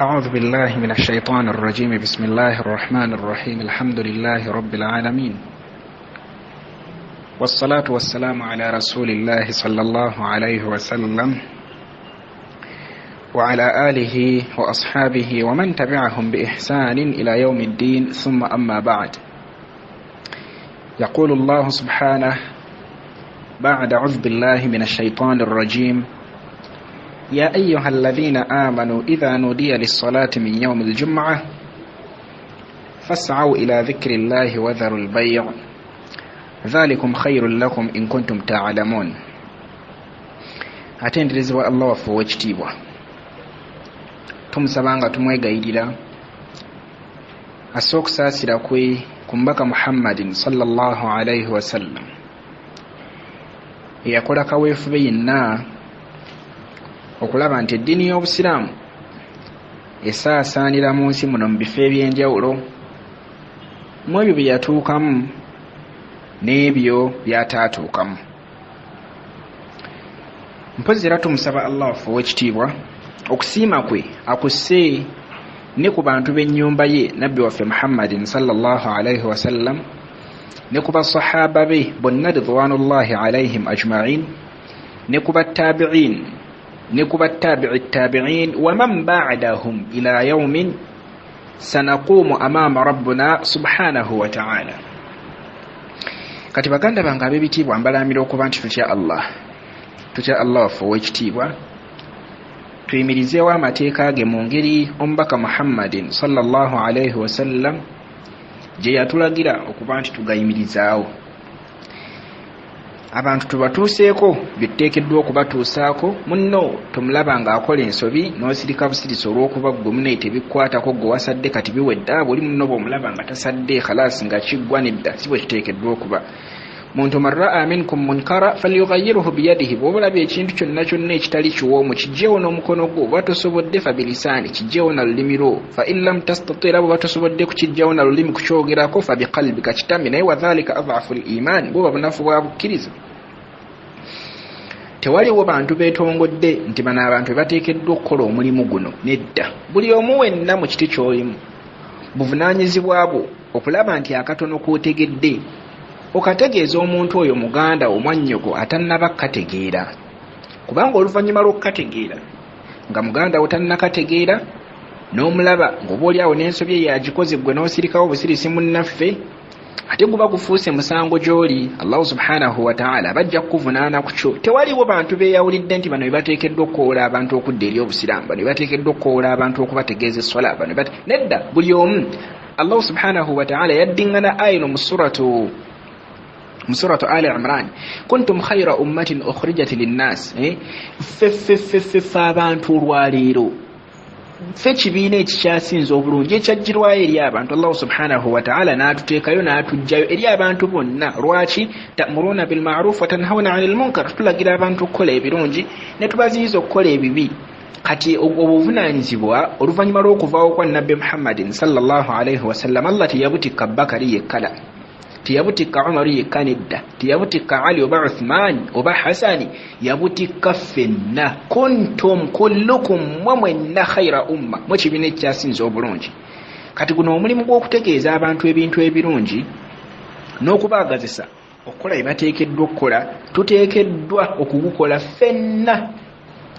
أعوذ بالله من الشيطان الرجيم بسم الله الرحمن الرحيم الحمد لله رب العالمين والصلاة والسلام على رسول الله صلى الله عليه وسلم وعلى آله وأصحابه ومن تبعهم بإحسان إلى يوم الدين ثم أما بعد يقول الله سبحانه بعد أعوذ بالله من الشيطان الرجيم يا أيها الذين آمنوا إذا نودي للصلاة من يوم الجمعة فاسعوا إلى ذكر الله وذروا البيع ذلكم خير لكم إن كنتم تعلمون. atenderezebwa Allah waffe ow'ekitiibwa, tumusabanga tumwegayirira asse okusaasira kwe ku mbaka Muhammadin sallallahu alaihi wasallam eyakola kaweefube yenna okulaba nti eddiini y'obusiraamu esaasaanira mu nsi muno mu bifo eby'enjawulo, mu ebyo bye yatuukamu n'ebyo by'ataatuukamu. Mpozi era tumusaba Allah waffe ow'ekitiibwa okusiima kwe akusse ne ku bantu b'ennyumba ye nabbi waffe Muhammadin sallallahu alaihi wasallam ne ku basahaba be bonna ridwanullahi alaihim ajma'in ne ku battabi'in نكبة تابع التابعين ومن بعدهم إلى يوم سنقوم أمام ربنا سبحانه وتعالى. kati baganda bange ab'ebitiibwa mbalamira okuba nti tutya Allah waffe ow'ekitiibwa, tuyimirizeewo amateeka ge mu ngeri omubaka Muhammadin sallallahu alaihi wasallam gye yatulagira okuba nti tugayimirizaawo. Abantu tubatuuseeko byetuteekeddwa okubatuusaako. Munno tomulaba ng'akola ensobi n'osirika busirisi olw'okuba ggwe munaye tebikwatako gwe wasadde kati biwedde, buli munno bw'omulaba nga tasadde khalaasi nga kiggwa nedda, si bwe kiteekeddwa okuba. Muntu man ra'a minkum munkara falyughayyirhu biyadihi, bw'oba olabye ekintu kyonna kyonna ekitali kiwoomu kiggyeewo n'omukono gwo, bw'oba tosobodde fa bilisaani kiggyeewo na lulimi lwo, fa in lam tastati' bw'oba tosobodde kukiggyawo na lulimi kukyogerako fa biqalbika kitami, naye wa dhalika adhafu al-iman, bw'oba bunafu bwa bukkiriza. Tewaliwo bantu beetongodde nti bano abantu bateekeddwa okukola omulimu guno, nedda. Buli omu wenna mu kiti ky'olimu buvunaanyizibwa bwo okulaba nti akatono k'otegedde okategeeza omuntu oyo muganda wo mwannyoko atannaba kategeera, kubanga oluvannyuma lw'okukategeera nga muganda wo tannakategeera n'omulaba ng'oba oli awo n'ensobi eyo agikoze ggwe n'osirikawo busirisi munnaffe, ate guba gufuuse musango gy'oli. Allah subhanahu wa ta'ala bajja kukuvunaana ku kyo. Tewaliwo bantu beeyawulidde nti bano bebateekeddwa okukola abantu okudda eri obusiraamu, bano bebateekeddwa okukola abantu okubategeeza essola, bano nedda. Buli omu Allah subhanahu wa ta'ala yaddiŋŋana ayino mu suratu Ali Imran, kuntum khayra ummatin ukhrijat linnas, ffe abantu olwaleero ffe kibiina ekikyasinza obulungi ekyajjirwayo eri abantu. Allah subhanahu wa ta'ala n'atuteekayo n'atujjayo eri abantu bonna. Lwaki? ta'muruna bil ma'ruf wa tanhawna 'anil munkar, tulagira abantu okukola ebirungi ne tubaziyiza okukola ebibi. Kati obuvunaanyizibwa oluvannyuma lw'okuvaawo kwa nabbi Muhammadin sallallahu alaihi wasallam, Allah teyabutikka Bakari yekkala, teyabutikka Umaru yekka nedda, teyabutikka Ali oba Uthman oba Hasani, yabutikka ffenna. Kuntum kullukum mwenna khayra umma, mwe kibiina ekyasinza obulungi. Kati guno omulimu gw'okutegeeza abantu ebintu ebirungi n'okubaagazisa okukola bye bateekeddwa okukola, tuteekeddwa okugukola ffenna.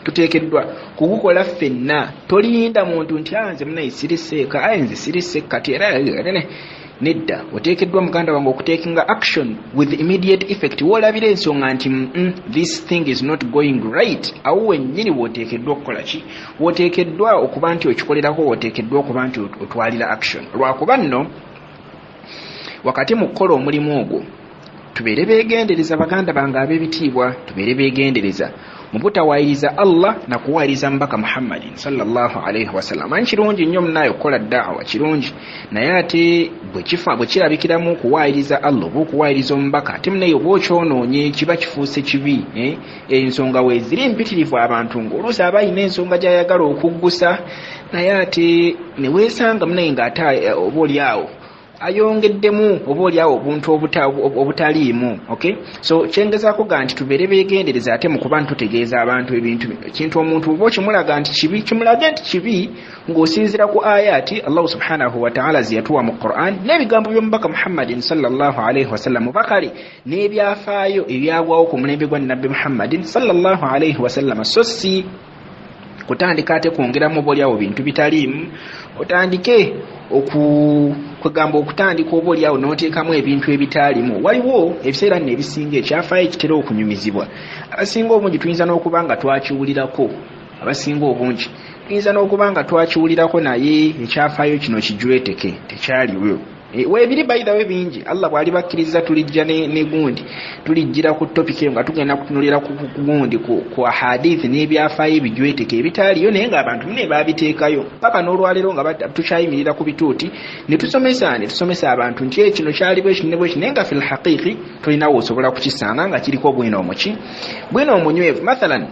Tuteekeddwa kugukola ffenna. Tolinda muntu nti nze munaye siriseeka, nze siriseeka era nedda. Oteekeddwa muganda wange okutekinga action with immediate effect. Woolabira ensonga nti this thing is not going right, awo wennyini wooteekeddwa okukola ki? Wooteekeddwa okuba nti okikolerako, wooteekeddwa okuba nti otwalira action. Lwakuba nno wakati mu kukola omulimu ogwo tubeere beegendereza, baganda bange ab'ebitiibwa, tubeere beegendereza mu butawaayiriza Allah na kuwaayiriza mbaka Muhammadin sallallahu alaihi wasallam. Anyi kirungi nnyo munayo okukola da'wa, kirungi, naye ate bwe kirabikiramu okuwaayiriza Allah oba okuwaayiriza omubaka, ate munaye oba okyonoonye kiba kifuuse kibi. Ensonga weeziri mpitirivu abantu ng'oluusi aba ayina ensonga gy'ayagala okuggusa, naye ate ne weesanga munaye ng'ate oba oli awo ayongeddemu oba oli awo obuntu obutaliimu. Okay, so kyengezaako ga nti tubeere beegendereza ate mu kuba ntutegeeza abantu ebintu kintu omuntu oba okimulaga nti kibi kimulage nti kibi ng'osinziira ku ayati Allah subhanahu wa ta'ala ziyatuwa mu Qur'an n'ebigambo by'omubaka Muhammadin sallallahu alayhi wasallam bakale n'ebyafaayo ebyagwawo ku mulembe gwa Nabbi Muhammadin sallallahu alayhi wasallam. So si kutandika ate kwongeramu oba oliawo bintu bitaliimu otandike okugamba okutandika oba oliawo n'oteekamu ebintu ebitaalimu. Waliwo ebiseera nno ebisinga ekyafaayo ekitera okunyumizibwa. Abasinga obungi tuyinza n'okuba nga twakiwulirako, abasinga obungi tuyinza n'okuba nga twakiwulirako naye ekyafaayo kino kijweteke tekyaliwo. Weebiri by the way bingi Allah bwali bakkiriza tulijja ne gundi tulijjira ku topic eyo nga tugenda kutunulira ku gundi ku hadith n'ebyafaayo ebijweteke ebitaaliyo naye ng'abantu ne babiteekayo paka n'olwalero nga tukyayimirira ku bituuti ne tusomesa abantu nti kino kyali bwe kino bwe kino naye nga fil haqiqi tulinawo osobola kukisanga nga kiriko bwino omunywevu. Mathalan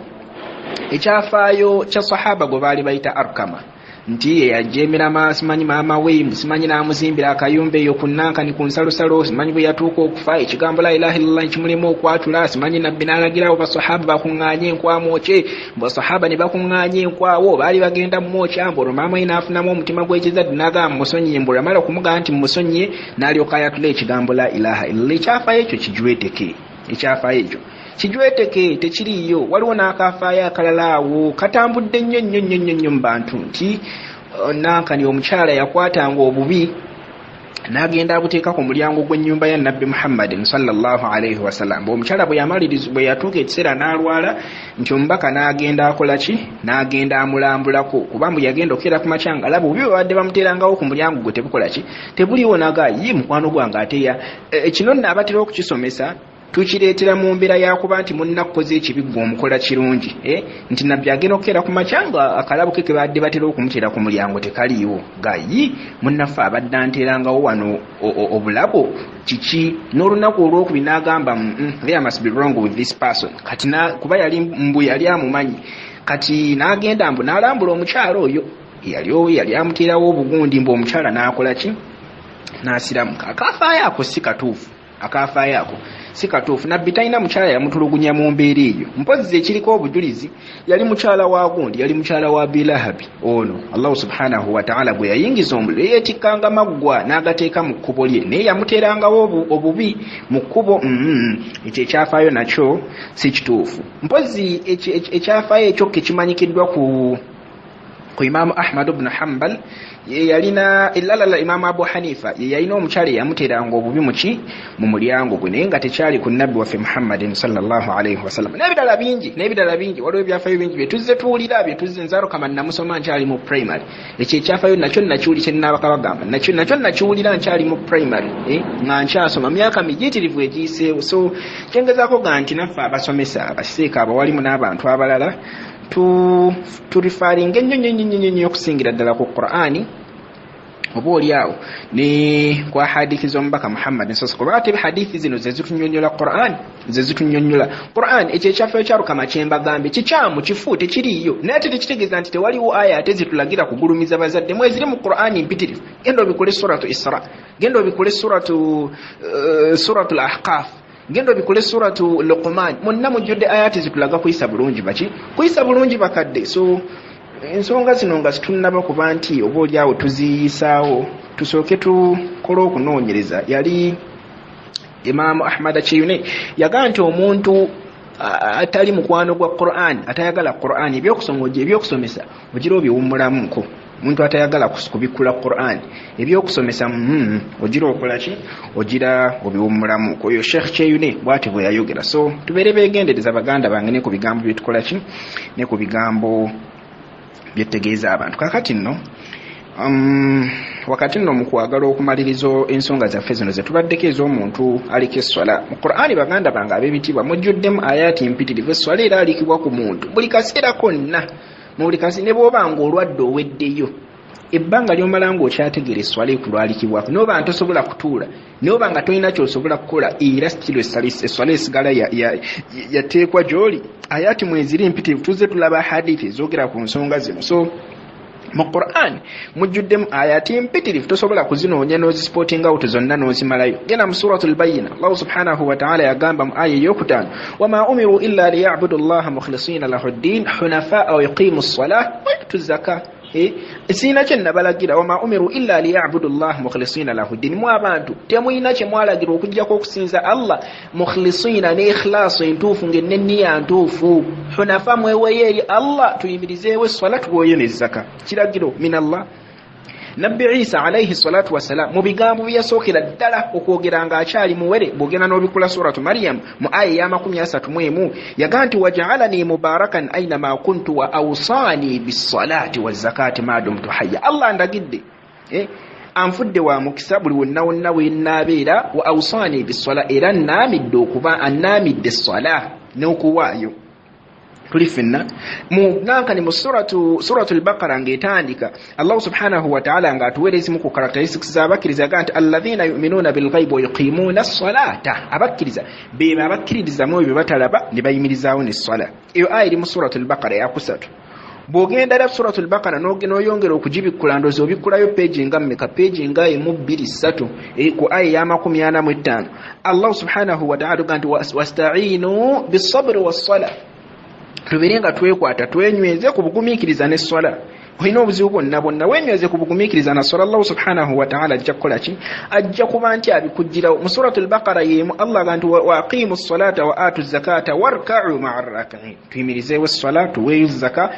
ekyafaayo kya sahaba gwe baali bayita Arkama nti yajemera simanyi maama we simanyi n'amuzimbira akayumba eyo ku Nankani ku nsalosalo simanyi bwe yatuuka okufa ekigambo la ilaha illallah kimulimu okwatula simanyi nabbi n'alagirawo basahaba bakuŋŋaanye enkwamwoke basahaba ne bakuŋŋaanye enkwawo baali bagenda mumwokyambo olwo maama we n'afunamu omutima gw'ekizadde n'agamba musonyiye mbula mala okumugamba nti musonyiye n'alyoka ayatula ekigambo la ilaha illallah. Ekyafaayo ekyo kijweteke, ekyafaayo ekyo kijweteke tekiriyo. Waliwo n'akafaayo akalala awo katambudde nnyo mu bantu nti Nankani omukyala yakwatanga obubi n'agenda abuteeka ku mulyango gw'ennyumba ya Nabbi Muhammadin sallallahu alayhi wasallam. Omukyala bwe yatuuka ekiseera n'alwala nti omubaka n'agenda akola ki n'agenda amulambulako kubambu yagenda okera ku makyanga laba obubi babadde bamuteerangawo ku mulyango gwe tebukola ki tebuliwo naga ye mukwano gwange ateya kino nno abatera okukisomesa tukireetera mu mbeera yakuba nti munnakoze ekibi gwe omukola kirungi nti nabbi agenda okukera ku makyanga akalabuke ke badde batera okumuteera ku mulyango tekaliiwo gayi munnaffe abadde anteerangawo wano obulabo kiki n'olunaku olw'okubi n'agamba there must be wrong with this person kati kuba yali amumanyi kati n'agenda mbu n'alambula omukyala oyo yali amuteerawo obugundi mbu omukyala n'akola ki n'asiramuka. Akafaayo ako si katuufu, akafaayo ako si katuufu. Nabbi talina mukyala yamutulugunya mu mbeera eyo. Mpozi ekiriko obujulizi yali mukyala wa gundi, yali mukyala wa Bilahabi ono Allah subhanahu wa ta'ala gwe yayingiza omuliro yeetikkanga maggwa n'agateeka mu kkubo lye naye yamuteerangawo obubi mu kkubo. Ekyo ekyafaayo nakyo si kituufu. Mpozi ekyafaayo ekyo kekimanyikiddwa ku Imaamu Ahmad ibn Hanbal yalina ilala Imaamu Abu Hanifa yalina omukyala yamuteeranga obubi mu mulyango gwe naye nga tekyali ku Nabbi waffe Muhammadin sallallahu alayhi wasallam. N'ebirala bingi waliwo ebyafaayo bingi bye tuwulira bye tuzze nzaaro kama namusoma nkyali mu primary. Ekyo ekyafaayo nakyo nakiwuli kye nnaabaka bagamba nakyo nakiwulira nkyali mu primary nga nkyasoma myaka miyitirivu egiyiseewo. So kyengezaako ga nti naffe abasomesa abaseeka abawalimu n'abantu abalala turifaringa ennyo okusingira ddala ku Qur'ani oba oliawo ne kwa hadithi z'omubaka Muhammad kuba ate hadithi zino ze zitunyonnyola Qur'an ekyo ekyafaayo kya Lukama kye mbagambe kikyamu kifu tekiriiyo naye ate tekitegeeza nti tewaliwo aya ate zitulagira kugulumiza bazadde mweziri mu Qur'ani mpitirivu. Genda obikule suratu Isra, genda obikule suratul Ahqaf, gendo bikule suratu Luqman monna mujjudde ayati zitulaga kuyisa bulungi bakadde. So ensonga zino nga zitunaba kuba nti oba oliawo tuziyisaawo tusooke tukole okunoonyereza. Yali Imaamu Ahmad Kiyune yagaa nti omuntu atali mukwano gwa Qur'an atayagala Qur'an ebyokusomesa ogira obiwummulamuko. Omuntu atayagala kubikula Qur'an ebyokusomesa ogira okola ki ogira obiwummulamu. Oyo Sheikh Kiyune bw'ati bwe yayogera. So tubeere beegendereza baganda bange ne ku bigambo byetukola ki ne ku bigambo byetegeeza abantu. Kakati nno wakati nno mu kwagala okumaliriza ensonga zaffe zino ze tubaddeko ez'omuntu aliko esswala mu Qur'ani baganda bange ab'ebitiibwa mujjuddemu ayati mpitirivu. Esswala era alikibwa ku muntu buli kaseera konna buli kaseera ne bw'oba ng'olwadde oweddeyo ebbanga ly'omala ng'okyategeera esswala ekulwalikibwako n'oba ntosobola kutuula n'oba nga tolina ky'osobola kukola era sitiro esswala esigala yateekwa gy'oli. Ayati mweziri mpitirivu tuzze tulaba hadithi ezoogera ku nsonga zino. So mu Qur'an mujjuddemu ayati mpitirivu tosobola kuzinoonya n'ozisporting out zonna n'ozimalayo. Genda mu suratul Bayyina Allah subhanahu wa ta'ala yagamba mu aya ey'okutaano wama umiru illa liya'budu allaha mukhlisina lahu ddin hunafa'a wa yuqimu s-salata wa yu'tu z-zakata. Sina kye nabalagira wama umiru illa liya'budu allaha mukhlisina lahu ddin. Mu abantu temuyina kye mwalagira okujjako okusinza Allah mukhlisina ne ikhlasu entuufu ng'enniya ntuufu. Hunafa mweweyo eri Allah tuyimirizeewo esswala tuwoyo ne zaka. Kiragiro min Allah. Nabbi Isa alayhi salatu wassalam mu bigambo byasookera ddala okwogera ng'akyali muwere bw'ogenda n'obikula suratu Maryam mu aya ya 31 yagaa nti waja'alani mubarakan aynama kuntu wa awsani bis-salati waz-zakati ma dumtu hayya. Allah ndagidde anfudde wa mukisa buli wonna wonna we nnaabeera wa awsani bis-sala era nnaamidde okuba annaamidde s-sala n'okuwaayo. Tulifenna mu nankani mu suratul Baqara ng'etandika Allah subhanahu wa ta'ala ng'atuweereza mu characteristics z'abakkiriza nti alladhina yu'minuna bil ghaibi wa yuqimuna as-salata. Abakkiriza be abakkiririza mu bye batalaba ne bayimirizaawo n'essala. Eyo aya eri mu suratul Baqara ya 3. Bw'ogenda da suratul Baqara n'oyongera okugibikkula ndoozi obikkulayo peegi nga mmeka peegi nga 1-2-3 ku aya ya 45 Allah subhanahu wa ta'ala ganti wasta'inu bis-sabri was-sala. Tubere nga twekwata twenyweze ku bugumiikiriza n'esswala. Olina obuzibu bonna wenyweze ku bugumiikiriza na swala Allah subhanahu wa ta'ala ajja kukola ki? Ajja kuba nti abikugirawo. Mu suratul Baqara yemu Allah ganti wa aqimu s-salata wa atu z-zakata warka'u ma'a ar-raki'in. Tuyimirizeewo esswala tuweeyo zaka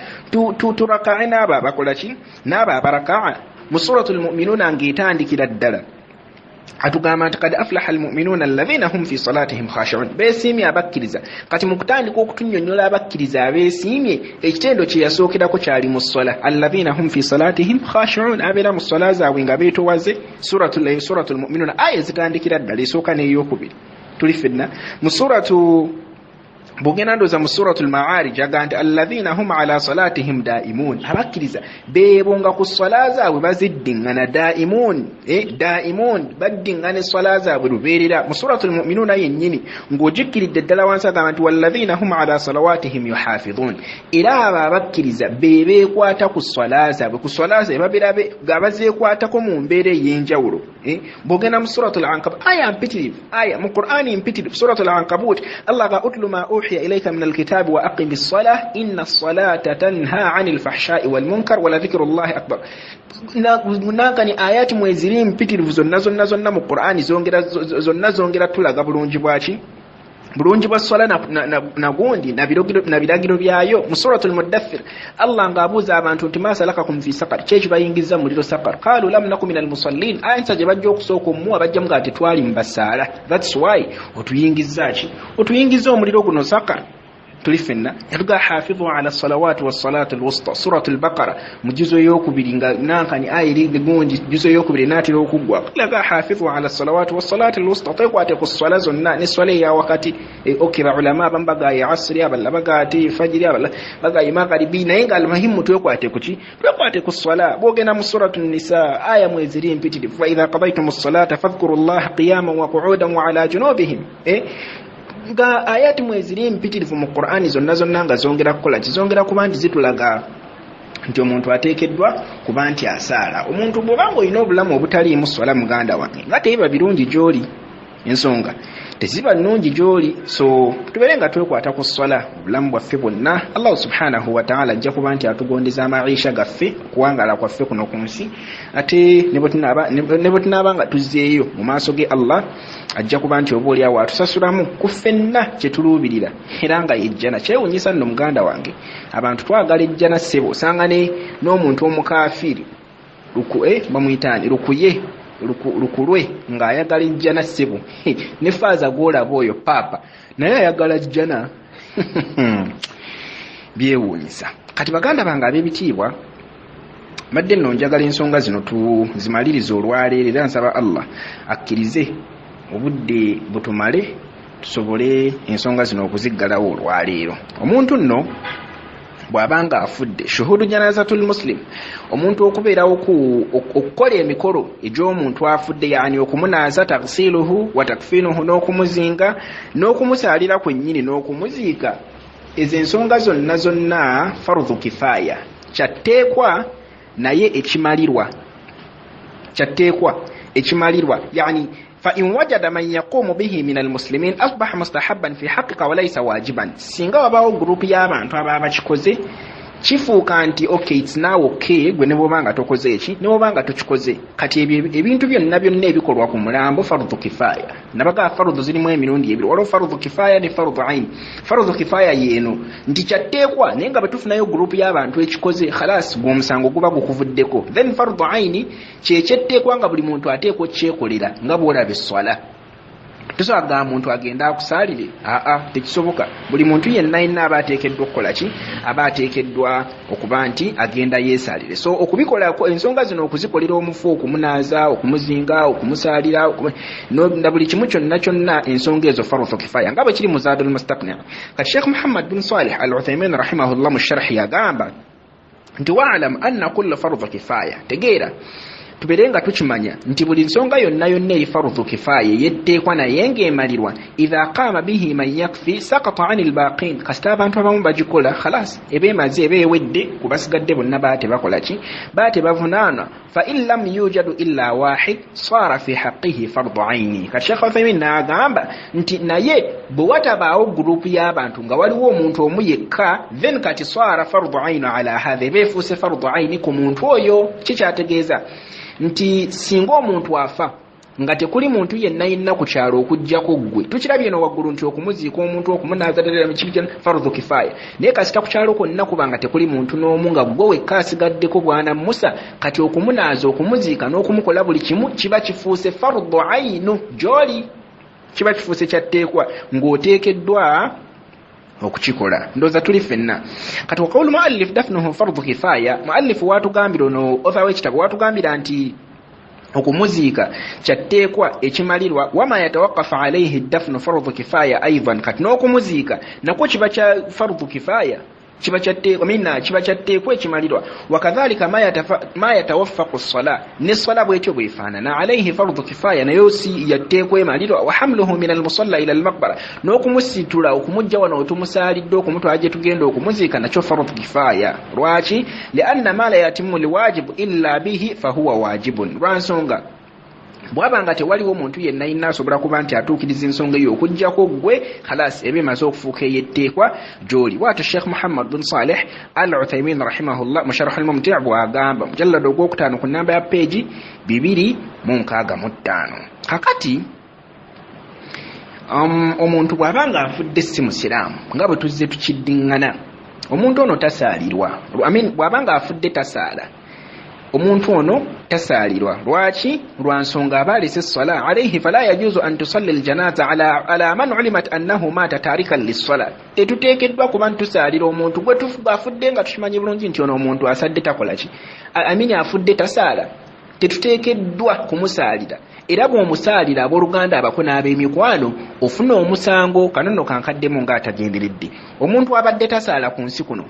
turaka'e n'abo abakola ki? N'abo abaraka'a. Mu suratul Mu'minuna ng'etandikira ddala atugamba nti kad aflaha almu'minuna alladhina hum fi salatihim khashi'un. Beesiimye abakkiriza. Kati mu kutandika okutunnyonnyola abakkiriza abeesiimye ekitendo kye yasookerako kyali mu ssala alladhina hum fi salatihim khashi'un abeera mu ssala zaabwe nga beetowaze. Suratul Mu'minuna aya zitandikira ddala esooka n'eyokubiri. Tulifenna mu suratu bw'ogenda ndooza mu suratul Ma'arij aga nti alladhina hum ala salatihim da'imun. Abakkiriza beebonga ku ssala zaabwe baziddiŋŋana da'imun baddiŋŋana essala zaabwe lubeerera. Mu suratul Mu'minuna yennyini ng'ogikkiridde ddala wansi agamba nti walladhina hum ala salawatihim yuhafidhun. Era abo abakkiriza beekwata ku ssala zaabwe babeera nga bazeekwatako mu mbeera ey'enjawulo. Bw'ogenda mu suratul Ankabut aya mpitirivu aya mu Qur'ani mpitirivu suratul Ankabut Allah ga utlu ma uhiya ilayka min alkitabi wa aqimi s-salah inna s-salata tanha 'anil fahsha'i wal munkar wa la dhikrullahi akbar. Nankani ayati mweziri mpitirivu zonna mu Qur'ani zongera tulaga bulungi bwaki bulungi bwa swala na gundi na biragiro byayo. Mu suratul Muddaththir Allah ng'abuuza abantu nti masalakakum fi saqar kyeki bayingiza muliro saqar qalu lam nakum minal musallin. Ayinza gye bajja okusooka omuwa bajja muga ati twali mbasaala. That's why otuyingiza omuliro guno saqar. Tulifenna yatuga hafidhu ala salawati was salati al-wusta suratul Baqara mujizo yokubiri nga nankani ayiri gundi juzo yokubiri natiro okugwa laga hafidhu ala salawati was salati al-wusta tekwate ku swala zonna ne swala ya wakati okira ulama bambaga ya asri abaga ati fajiri abaga magharibi naye nga almuhimu twekwate ku swala. Bwogena mu suratul Nisa aya mweziri mpitiri fa idha qadaytumus salata fadhkurullaha qiyaman wa qu'udan wa ala junubihim. Nga ayati mweziri mpitirivu mu Qur'ani zonna nga zongera kukola kizongera kuba nti zitulaga nti omuntu ateekeddwa kuba nti asaala. Omuntu bw'obanga olina obulamu obutaliimu swala muganda wange nga teba birungi gy'oli ensonga teziba nnungi gy'oli. So tubeere nga twekwata ku swala obulamu bwaffe bwonna. Allah subhanahu wa ta'ala ajja kuba nti atugondeza amaisha gaffe okuwangala kwaffe kuno ku nsi ate ne bwe tunaaba nga tuzzeeyo mu maaso ge Allah ajja kuba nti oba oliawo atusasulamu ku ffenna kye tuluubirira era nga yejjana. Kyewuunyisa nno muganda wange abantu twagala ejjana ssebo osanga n'omuntu omukaafiri bamuyitaani lukulwe ng'ayagala ejjana ssebo ne faaza gw'olaba oyo paapa naye ayagala jjana. Byewuunyisa. Kati baganda bange ab'ebitiibwa madde nno njagala ensonga zino tuzimalirize olwaleero era nsaba Allah akkirize obudde butumale tusobole ensonga zino okuziggalawo olwaleero. Omuntu nno bw'abanga afudde shuhudu janazatul muslim omuntu okubeerawo okukola emikolo egy'omuntu afudde yani okumunaaza taghsiluhu wa takfinuhu n'okumuzinga n'okumusaalira kwennyini n'okumuziika. Ezo ensonga zonna fardhu kifaya kyatteekwa naye ekimalirwa kyateekwa ekimalirwa yani فإن وجد من يقوم به من المسلمين أصبح مستحبا في حقك وليس واجبا singa wabawo group y'abantu ababa kikoze kifuuka nti okay it's now okay gwe ne bwobanga tokoze eki ne bwobanga tokikoze kati ebintu byonna ebikolwa ku mulambo farudhu kifaya nabaga farudhu zirimu emirundi ebiri waliwo farudhu kifaya ne farudhu aini farudhu kifaya yeno nti kyateekwa naye nga batufunayo group y'abantu ekikoze khalas gw'omusango guba gukuvuddeko then farudhu aini kyekyeteekwa nga buli muntu ateekwa okyekolera nga bw'olaba esswala tusaga muntu agenda akusalire tekisoboka buli muntu yenna yenna abateekeddwa okukola ki abateekeddwa okuba nti agenda yeesalire so okubikola ensonga zino okuzikolera omufu okumunaaza okumuzinga okumusalira na buli kimu kyonna ensonga ezo farudhu kifaya nga bwe kiri mu Zaadul Mustaqni kati Sheikh Muhammad bin Salih Al-Uthaymin rahimahullah mu sharhi yagamba nti wa'lam anna kulla farudhu kifaya tegeera tuberenga tukimanya nti buli nsonga yonna eri farudhu kifaya yetteekwa naye ng'emalirwa idha qama bihi man yakfi saqata anil baqin kasita abantu abamu bagikola khalas ebeemaze ebeewedde kubasigadde bonna baate bakola ki baate bavunaana fa in lam yujadu illa wahid sara fi haqqihi fardu aini kati Sheikh Uthaymin n'agamba nti naye bwe watabaawo gurupu y'abantu nga waliwo omuntu omu yekka then kati sara fardu aini ala hadha ebeefuuse fardu aini ku muntu oyo kikyategeeza nti singa omuntu afa nga tekuli muntu yenna yenna ku kyalo okujjako ggwe tukirabye no waggulu nti okumuziika omuntu okumunaaza ddala kibi farudhu kifaya naye kasita ku kyalo konna kubanga tekuli muntu n'omu nga ggwe wekka asigaddeko bwana Musa kati okumunaaza okumuziika n'okumukola buli kimu kiba kifuuse farudhu ainu gy'oli kiba kifuuse kyatteekwa ng'oteekeddwa okukikola ndoza tuli fenna kati waqawlu muallif dafnuhu farudhu kifaya muallif watugambira ono author w'ekitabo watugambira nti okumuziika kyatteekwa ekimalirwa wama yatawaqqafu alayhi dafnu farudhu kifaya aidan kati n'okumuziika nakwo kiba kya farudhu kifaya kiba kyatteekwa ekimalirwa wakadhalika ma yatawaffaqu as-sala n'essala bwekyo bwefaanana alayhi farudhu kifaya nayo si yatteekwa emalirwa wa hamluhu min al-musalla ila al-maqbara n'okumusitula okumujja wano otumusaalidde okumutwala gye tugenda okumuziika nakyo farudhu kifaya lwaki lianna ma la yatimmu liwajibu illa bihi fahuwa wajibun lwansonga bwabanga tewaliwo omuntu yenna yenna asobola kuba nti atuukiriza ensonga eyo okujjako ggwe khalas eba emaze okufuuka eyetteekwa gy'oli bw'atyo Sheikh Muhammad bin Salih Al-Uthaymin rahimahullah mu Sharh al-Mumti' bw'agamba mujallad ogwokutaano ku nnamba ya peegi 265 kakati omuntu bw'abanga afudde si musiraamu nga bwe tuzze tukiddiŋŋana omuntu ono tasaalirwa bw'abanga afudde tasaala omuntu ono tasaalirwa lwaki lwansonga abaalese essala alayhi fala yajuzu an tusalli aljanaza ala man ulimat annahu mata tarikan lissala tetuteekeddwa kuba ntusaalira omuntu gwe afudde nga tukimanyi bulungi nti ono omuntu asadde takola ki afudde tasaala tetuteekeddwa kumusaalira era bw'omusaalira abooluganda abako n'ab'emikwano ofuna omusango kanono kankaddemu ng'atagenderedde omuntu abadde tasaala ku nsi kuno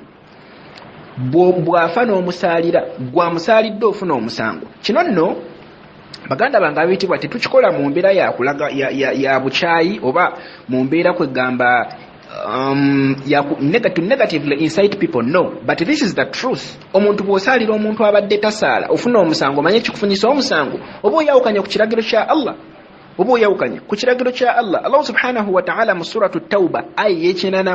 bw'afa n'omusaalira gwamusaalidde ofuna omusango kino nno baganda bange abiyitibwa tetukikola mu mbeera ya bukyayi oba mu mbeera kwegamba to negatively incite people no but this is the truth omuntu bw'osaalira omuntu abadde tasaala ofuna omusango manye kikufunyisa omusango oba oyawukanya ku kiragiro kya Allah oba oyawukanya ku kiragiro kya Allah subhanahu wa ta'ala mu suratu tauba aya y'ekinaana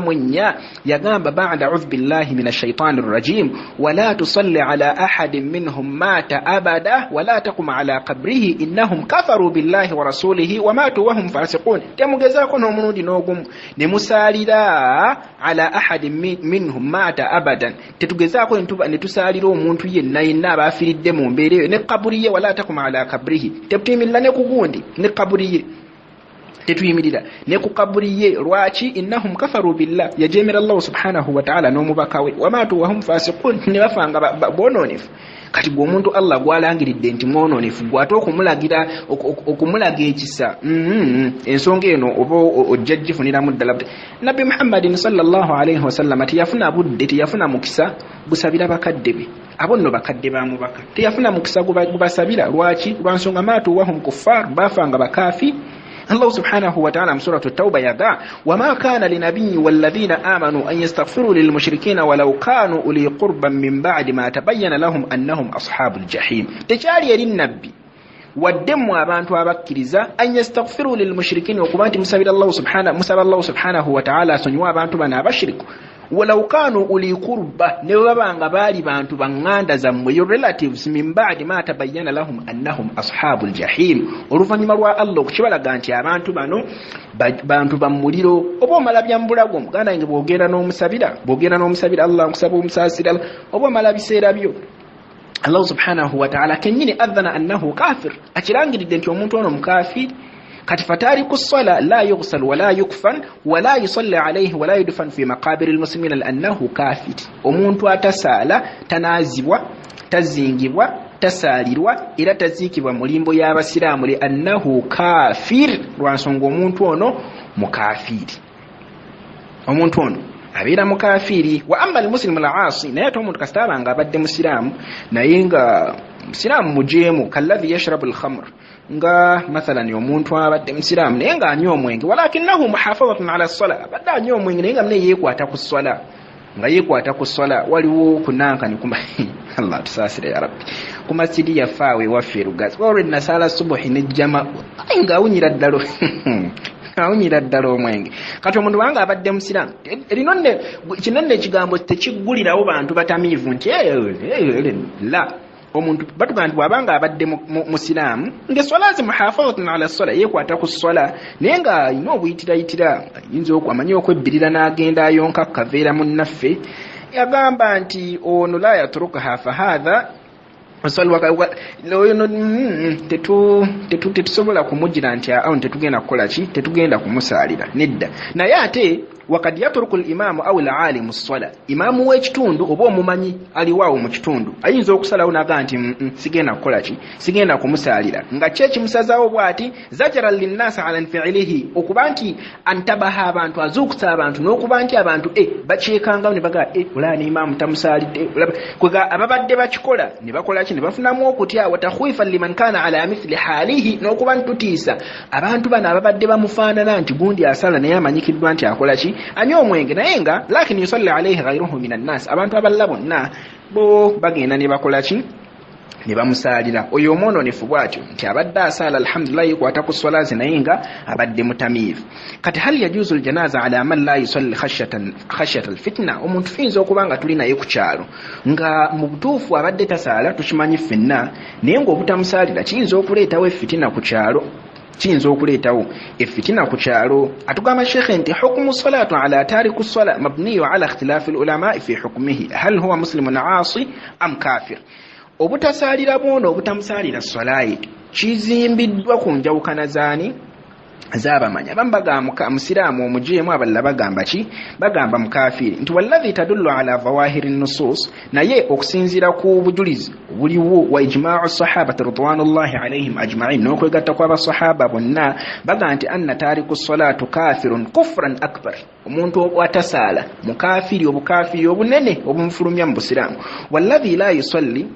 yagamba ba'da a'udhu billahi minash shaitanir rajim wala tusalli ala ahadin minhum mata abada wala taqum ala qabrihi innahum kafaru billahi wa rasulihi wa matu wa hum fasiqun temugezaako n'omulundi n'ogumu ne musaalira ala ahadin minhum mata abadan tetugezaako ne tusaalira omuntu yenna yenna abaafiridde mu mbeera eyo ne qaburiye wala taqum ala qabrihi tetuyimirira ne kugundi ne kaburiye tetuyimirira ne ku kaburiye lwaki innahum kafaru billah yajemera Allah subhanahu wa ta'ala n'omubaka we wamatu wa hum fasiqun ne bafanga bononefu kati gwe omuntu Allah gwalangiridde nti mwononefu gwate okumulaga ekisa ensonga eno oba ojjajjifuniramu ddala Nabbi Muhammadin sallallahu alayhi wasallam teyafuna budde teyafuna mukisa busabira bakadde be abo nno bakadde bamubaka teyafuna mukisa gubasabira lwaki lwansonga matu wa hum kuffar bafanga bakafi Allah subhanahu wa ta'ala suratu at-tauba yaga wama kana linabiyyi walladhina amanu an yastaghfiru lilmushrikeena walau kanu uli qurban min ba'di ma tabayyana lahum annahum ashabul jahim tekyali eri nabbi waddemu abantu abakkiriza an yastaghfiru lilmushrikeena okubanti musabira Allah subhanahu wa ta'ala asonyiwa abantu bana abashiriku walau kanu uli qurba ne babanga bali bantu banganda zammwe your relatives min ba'di ma tabayyana lahum annahum ashabul jahim oluvanyuma lwa Allah okukibalaga nti abantu bano bantu bamuliro oba omala byambulago muganda nge bwogenda n'omusabira Allah nkusaba omusasira oba omala biseera byo Allah subhanahu wa ta'ala kenyini adhana annahu kafir akirangiridde nti omuntu ono mukafiri kati fatariku ssala la yughsal wala yukfan wala yusalli alayhi wala yudfan fi maqabir almuslimin lannahu kafir omuntu atasaala tanazibwa tazingibwa tasalirwa era tazikibwa mulimbo y'abasiraamu li annahu kafir lwansonga omuntu ono mukafiri omuntu ono abeera mukafiri wa amma almuslimu al'asi naye ate omuntu kasitaba nga abadde musiraamu naye nga musiraamu mujeemu kalladhi yashrabu alkhamr nga mathalan omuntu abadde musiraamu naye nga anywa omwenge walakinahu muhafazatun ala ssala abadde anywa omwenge naye nga mune yeekwata ku ssala nga yeekwata ku ssala waliwo kunankani kuma Allah tusaasire ya rabbi ku masjidi yafaawe waffe Rugazi already nasaala subuhi nejjama nga awunyira ddalo awunyira ddala omwenge kati omuntu wanga abadde musiraamu erinonne kinonne ekigambo tekiggulirawo bantu batamiivu nti la omuntu batugamba nti bwabanga abadde musiraamu ng'esswala zimuhafazatun ala ssala yeekwata ku ssala naye nga alina obuyitira ayinza amanyi okwebbirira n'agenda ayonka kaveera munnaffe yagamba nti ono la yatrukaha fahadha tetusobola kumugira nti awo tetugenda kukola ki tetugenda kumusaalira nedda naye ate wakad yatruku al-imamu aw al-alimu as-sala imamu w'ekitundu oba omumanyi aliwaawo mu kitundu ayinza okusalawo naga nti sigenda kukola ki sigenda kumusaalira nga kye kimusazaawo bw'ati zajara linnaasi ala nfi'ilihi okuba nti antabaha abantu azuukusa abantu n'okuba nti abantu bakyekanga ne baga olaba ne imamu tamusaalidde kwega ababadde bakikola ne bakola ki ne bafunamu okutya watakhwifan liman kana ala mithli haalihi n'okuba nti tutiisa abantu bano ababadde bamufaanana nti gundi asala naye amanyikiddwa nti akola ki anywa omwenge naye nga lakini yusalli alayhi ghayruhu min annas abantu abalala bonna bo bagenda ne bakola ki ne bamusaalira oyo omwononefu bw'atyo nti abadde asaala alhamdulillah yeekwata ku sswala ze naye nga abadde mutamiivu kati hal yajuzu aljanaza ala man la yusalli khashyata alfitna omuntu tuyinza okuba nga tuli naye ku kyalo nga mu butuufu abadde tasaala tukimanyi ffenna naye ng'obutamusaalira kiyinza okuleetawo effitina ku kyalo kiyinza okuleetawo effitina ku kyalo atugamba sheekhe nti hukmu salatu ala tariku ssala mabniyu ala ikhtilaafi alulama fi hukmihi hal huwa muslimun aasi am kafir obutasaalira bwono obutamusaalira ssalaye kizimbiddwa ku njawukana zaani z'abamanyi abamu bagamba musiraamu omujeemu abalala bagamba ki bagamba mukafiri nti walladhi tadullu ala zawahiri nusus naye okusinziira ku bujulizi buliwo wa ijma'u sahabati ridwanullahi alaihim ajma'in n'okwegatta kw'abasahaba bonna baga nti anna tariku salatu kafirun kufran akbar omuntu atasaala mukafiri obukafiri obunene obumufulumya mu busiraamu walladhi la yusalli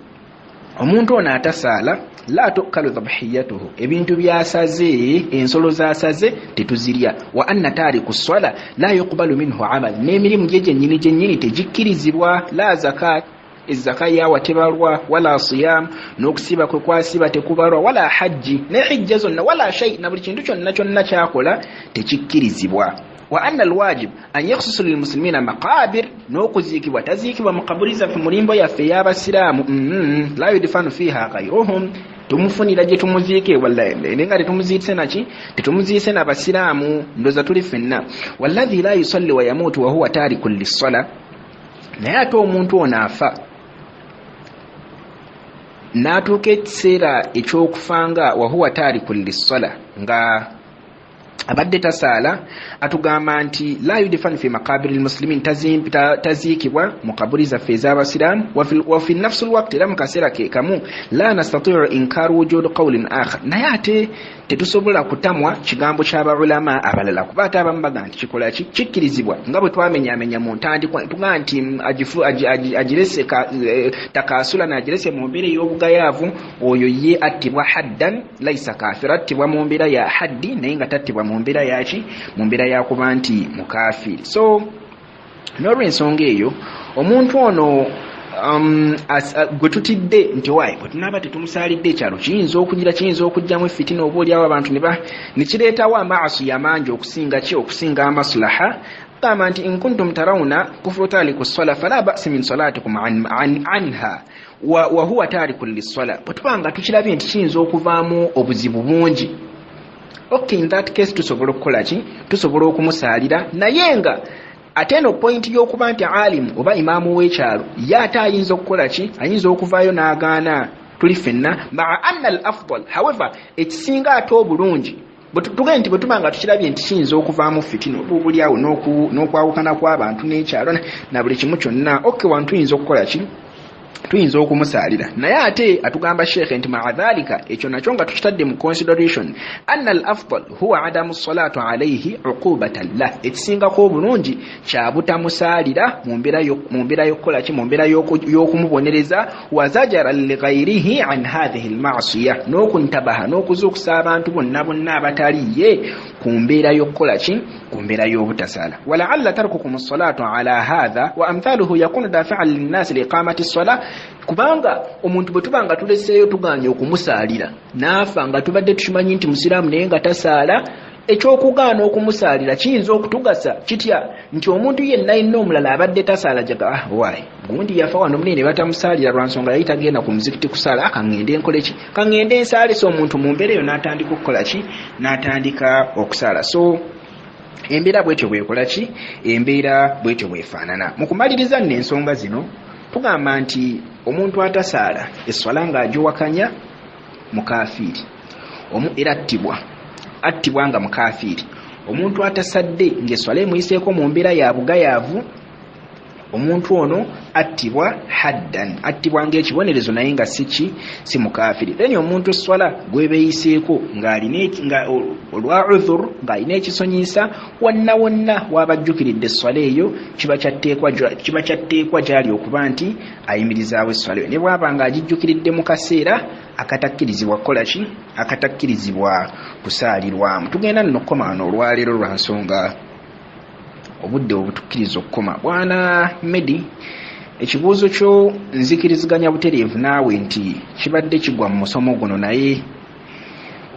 omuntu ono atasaala la tukalu dhabhiyatuhu ebintu byasaze ensolo zasaze tetuzirya wa anna tariku ssala la yuqbalu minhu amal n'emirimu gye gyennyini tegikkirizibwa la zakat ezaka yawa tebalwa wala siyam n'okusiba kwe kwasiba tekubalwa wala hajji ne hijja zonna wala shay na buli kintu kyonna kyakola tekikkirizibwa wa anna alwajib an yakhsusu lilmuslimina maqabir n'okuzikibwa tazikibwa mukaburiza fi mulimbo yaffe y'abasiraamu la yudfanu fiha ghayruhum tumufunira gye tumuziike walla nenga tetumuziitse naki tetumuziise n'abasiraamu ndoza tuli ffenna walladhi la yusalli wa yamutu wa huwa tarikun lis-sala naye ate omuntu ono afa n'atuuka ekiseera eky'okufanga wa huwa tarikun lis-sala nga abadde tasaala atugamba nti la yudfan fi maqabiri almuslimin taziikibwa mu kaburi zaffe ez'abasiraamu wa fi nafsi alwaqti era mu kaseera ke kamu la nastatiu inkaru wujud qawlin akhar naye ate tetusobola kutamwa kigambo ky'abaulama abalala kuba ate abamu baga nti kikola kikkirizibwa nga bwe twamenyaamenya mu ntandikwa tuga nti agirese takasula n'agirese mu mbeera ey'obugayaavu oyo ye attibwa haddan laisa kafira attibwa mu mbeera ya haddi naye nga tattibwa mu mbeera yaki mu mbeera yakuba nti mukafiri. So n'olw'ensonga eyo omuntu ono gwe tutidde nti waayi bwe tunaaba tetumusalidde ekyalo kiyinza okujjamu fitina oba oliawo abantu ne kireetawo amaasi amangi okusinga amaslaha gamba nti in kuntum tarawna kufru taliku ssala fala ba'sa min salatikum anha wa huwa tarikun lis-sala. bwe tubanga tukirabye nti kiyinza okuvaamu obuzibu bungi, okay, in that case tusobola okukola ki? Tusobola okumusaalira naye nga ate no point y'okuba nti alimu oba imaamu w'ekyalo ye ate ayinza okukola ki? Ayinza okuvaayo n'agaana tuli ffenna maa anna al afdal. However, ekisinga ate obulungi tugende nti bwe tubanga tukirabye nti kiyinza okuvaamu fitina oba obulyawo n'okwawukana kw'abantu n'ekyalo na buli kimu kyonna, okay, wantu tuyinza okukola ki? Tuyinza okumusaalira naye ate atugamba sheekhe nti maadhalika ekyo nakyo nga tukitadde mu consideration anna al afdal huwa adamu salatu alayhi uqubatan lah. Ekisingako obulungi kyabutamusaalira mu mbeera y'okukola ki? Mu mbeera y'okumubonereza wazajara lighairihi an hadhihi almasiya, n'okuntabaha n'okuzuukusa abantu bonna abatali ye ku mbeera y'okukola ki? Ku mbeera y'obutasaala. walaalla tarkukum as-salatu ala hadha wa amthaluhu yakunu dafi'an linnaasi liiqamati as-salah. Kubanga omuntu bwe tubanga tuleseeyo tuganye okumusaalira n'afa nga tubadde tukimanyi nti musiraamu naye nga tasaala, ekyokugaana okumusaalira kiyinza okutugasa kitya? Nti omuntu yenna omulala abadde tasaala jaga waayi gundi yafa wano munene batamusaalira lwa nsonga yali tagenda ku muzikiti kusaala, kaŋŋende nkole ki? Kaŋŋende nsaalisa omuntu mu mbeera eyo n'atandika okukola ki? N'atandika okusaala. So embeera bwetyo bwekola ki? Embeera bwetyo bwefaanana. Mu kumaliriza nno ensonga zino tugamba nti omuntu atasaala esswala ng'agiwakanya mukafiri era attibwa nga mukafiri. Omuntu atasadde ng'esswala emuyiseeko mu mbeera ya bugayaavu, omuntu ono attibwa haddan, attibwa ng'ekibonerezo naye nga si mukafiri. Then omuntu esswala gwebeeyiseeko nga olwa udhur ng'alina ekisonyisa wonna wabajjukiridde esswala eyo kiba kyatteekwa gyali okuba nti ayimirizaawo esswala eyo, ne bw'aba ng'agijjukiridde mu kaseera akatakkirizibwa kukola ki? Akatakkirizibwa kusaalirwamu. Tugenda nno okukoma wano olwaleero lwa nsonga obudde obutukkiriza okukoma. Bwana Medi, ekibuuzo kyo nzikiriziganya butereevu naawe nti kibadde kigwa mu musomo guno, naye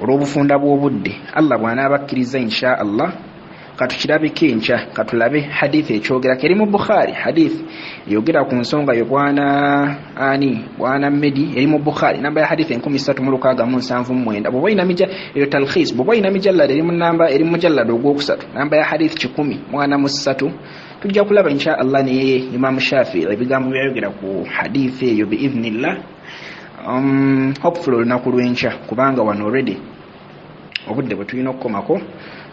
olw'obufunda bw'obudde Allah bw'anaabakkiriza insha Allah katukirabeko enkya, katulabe hadithi ekyogera eri mu Bukhari, hadithi eyogera ku nsonga yo bwana Medi eri mu Bukhari, namba ya hadithi 3679. bw'oba oyina eyo talkhis, bw'oba oyina mijallada eri mu namba eri mu mujallada ogwokusatu, namba ya hadithi 10:3 tujja kulaba insha Allah ne Imam Shafi'i ebigambo byayogera ku hadithi eyo biidhnillah. Hopefully olunaku lw'enkya, kubanga wano already obudde bwe tulina okukomako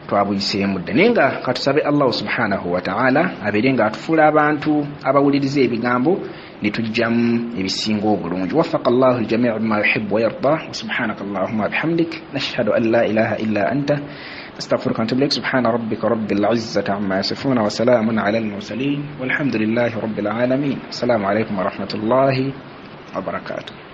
twabuyiseemu dda, naye nga katusabe Allah subhanahu wa ta'ala abeere nga atufuula abantu abawuliriza ebigambo ne tujjamu ebisinga obulungi. Waffaqa Allahu al-jami'a bima yuhibbu wa yarda. Wa subhanaka Allahumma wa bihamdik nashhadu an la ilaha illa anta nastaghfiruka wa natubu ilayk. Subhana rabbika rabbil izzati amma yasifun wa salamun ala al-mursalin walhamdulillahi rabbil alamin. Assalamu alaykum wa rahmatullahi wa barakatuh.